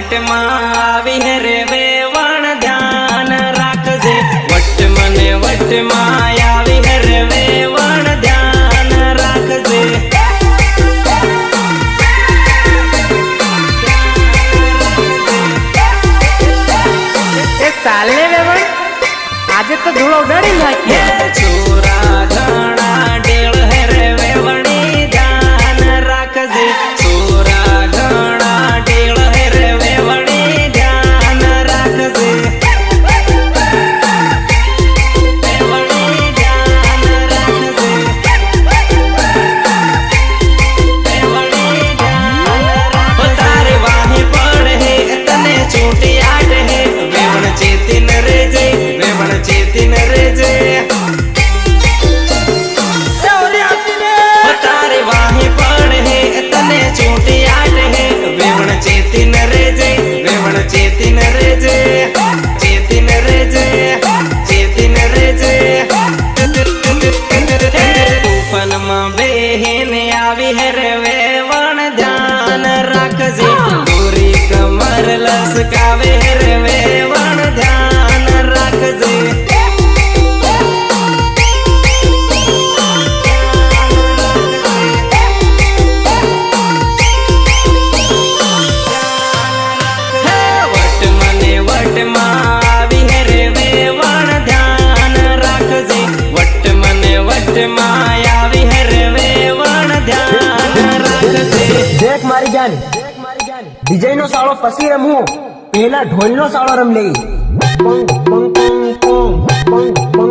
વટ માં આવી રે વેવણ ધ્યાન રાખજે વટ મને વટ માં આવી રે વેવણ ધ્યાન રાખજે ચાલે વેવણ આજે તો ધૂળો ઉડાડી નાખીએ છોરા ઘણા ડેળ રે વેવણી ધ્યાન રાખજે છોરા ઘણા ડેળ રે વેવણી ધ્યાન રાખજે વેવણી ધ્યાન રાખજે વેવણી ધ્યાન રાખજે તારે વાહી પડે તને છૂટી આટ હે વેવણ ચેતીન રેજે વેવણ ચેતીન રેજે તારે વાહી પડે તને છૂટી આટ હે વેવણ ચેતીન રેજે વેવણ ચેતીન રેજે ચેતીન રેજે ચેતીન રેજે તૂફાનમાં બેહીને આવી રે વેવણ ધ્યાન રાખજે ગોરી કમર લસકાવે રે વેવણ ધ્યાન રાખજે વટ મને વટ માં આવી રે વેવણ ધ્યાન રાખજે વટ મને વટ માં આવી રે વેવણ ધ્યાન રાખજે દેખ મારી જાન વિજય નો સાળો પછી રમવું પેલા ઢોલ નો સાળો રમ લઈ પંગ પંગ પંગ પંગ પંગ પંગ